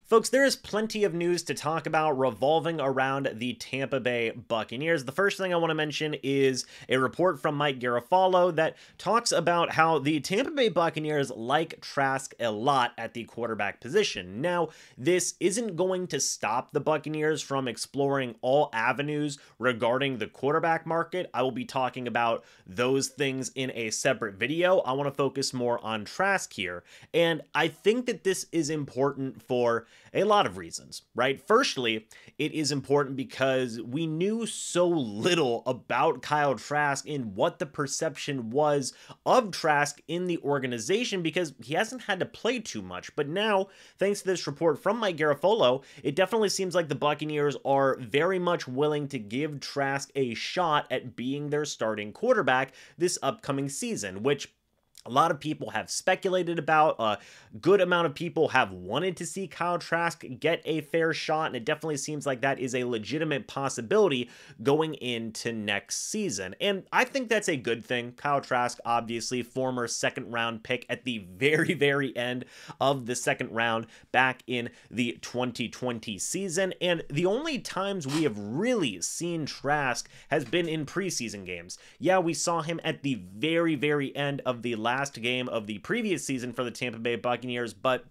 Folks, there is plenty of news to talk about revolving around the Tampa Bay Buccaneers. The first thing I want to mention is a report from Mike Garafolo that talks about how the Tampa Bay Buccaneers like Trask a lot at the quarterback position. Now, this isn't going to stop the Buccaneers from exploring all avenues regarding the quarterback market. I will be talking about those things in a separate video. I want to focus more on Trask here. And I think that this is important for a lot of reasons, right? Firstly, it is important because we knew so little about Kyle Trask and what the perception was of Trask in the organization because he hasn't had to play too much. But now, thanks to this report from Mike Garafolo, it definitely seems like the Buccaneers are very much willing to give Trask a shot at being their starting quarterback this upcoming season, which a lot of people have speculated about. A good amount of people have wanted to see Kyle Trask get a fair shot, and it definitely seems like that is a legitimate possibility going into next season. And I think that's a good thing. Kyle Trask, obviously, former second-round pick at the very, very end of the second round back in the 2020 season. And the only times we have really seen Trask has been in preseason games. Yeah, we saw him at the very, very end of the last game of the previous season for the Tampa Bay Buccaneers, but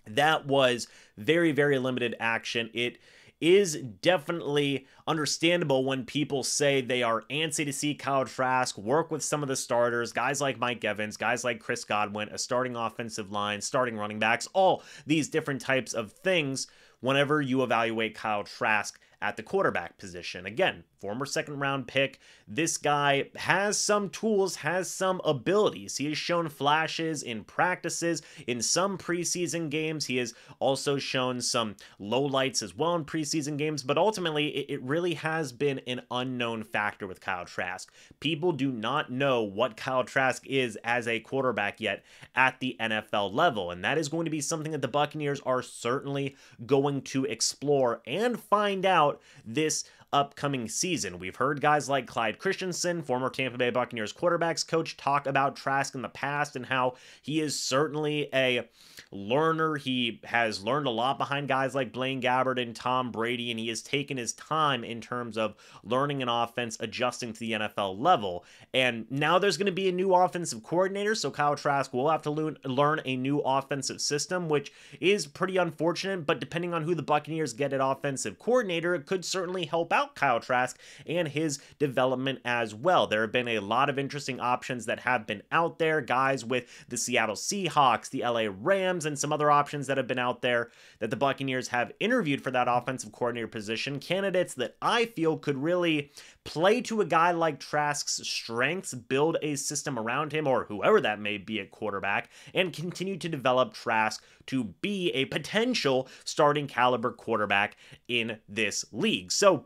that was very, very limited action. It is definitely understandable when people say they are antsy to see Kyle Trask work with some of the starters, guys like Mike Evans, guys like Chris Godwin, a starting offensive line, starting running backs, all these different types of things whenever you evaluate Kyle Trask at the quarterback position. Again, former second round pick. This guy has some tools, has some abilities. He has shown flashes in practices, in some preseason games. He has also shown some lowlights as well in preseason games, but ultimately it really has been an unknown factor with Kyle Trask. People do not know what Kyle Trask is as a quarterback yet at the NFL level, and that is going to be something that the Buccaneers are certainly going to explore and find out this upcoming season. We've heard guys like Clyde Christensen, former Tampa Bay Buccaneers quarterbacks coach, talk about Trask in the past and how he is certainly a learner. He has learned a lot behind guys like Blaine Gabbert and Tom Brady, and he has taken his time in terms of learning an offense, adjusting to the NFL level. And now there's going to be a new offensive coordinator, so Kyle Trask will have to learn a new offensive system, which is pretty unfortunate, but depending on who the Buccaneers get at offensive coordinator, it could certainly help out Kyle Trask and his development as well. There have been a lot of interesting options that have been out there, guys with the Seattle Seahawks, the LA Rams, and some other options that have been out there that the Buccaneers have interviewed for that offensive coordinator position, candidates that I feel could really play to a guy like Trask's strengths, build a system around him, or whoever that may be at quarterback, and continue to develop Trask to be a potential starting caliber quarterback in this league. So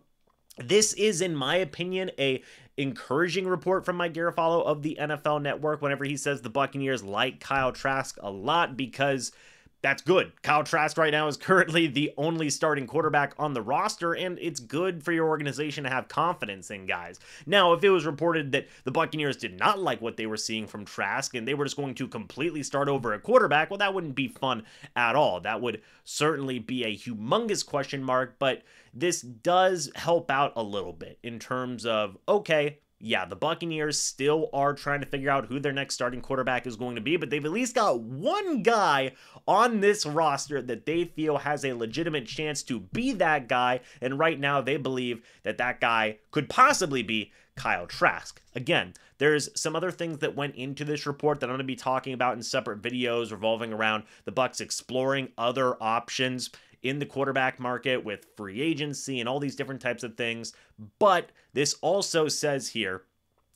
this is, in my opinion, a encouraging report from Mike Garafolo of the NFL Network whenever he says the Buccaneers like Kyle Trask a lot, because that's good. Kyle Trask right now is currently the only starting quarterback on the roster, and it's good for your organization to have confidence in guys. Now, if it was reported that the Buccaneers did not like what they were seeing from Trask and they were just going to completely start over at quarterback, well, that wouldn't be fun at all. That would certainly be a humongous question mark, but this does help out a little bit in terms of, okay, yeah, the Buccaneers still are trying to figure out who their next starting quarterback is going to be, but they've at least got one guy on this roster that they feel has a legitimate chance to be that guy, and right now they believe that that guy could possibly be Kyle Trask. Again, there's some other things that went into this report that I'm going to be talking about in separate videos revolving around the Bucs exploring other options in the quarterback market with free agency and all these different types of things. But this also says here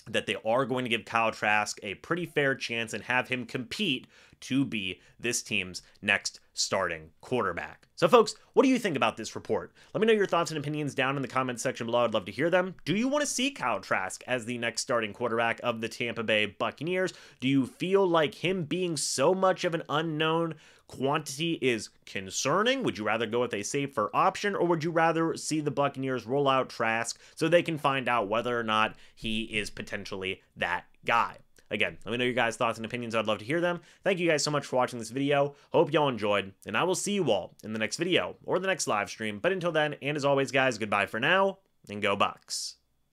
that they are going to give Kyle Trask a pretty fair chance and have him compete to be this team's next starting quarterback. So folks, what do you think about this report? Let me know your thoughts and opinions down in the comments section below. I'd love to hear them. Do you want to see Kyle Trask as the next starting quarterback of the Tampa Bay Buccaneers? Do you feel like him being so much of an unknown quantity is concerning? Would you rather go with a safer option, or would you rather see the Buccaneers roll out Trask so they can find out whether or not he is potentially that guy? Again, let me know your guys' thoughts and opinions. I'd love to hear them. Thank you guys so much for watching this video. Hope y'all enjoyed, and I will see you all in the next video or the next live stream. But until then, and as always, guys, goodbye for now, and go Bucs.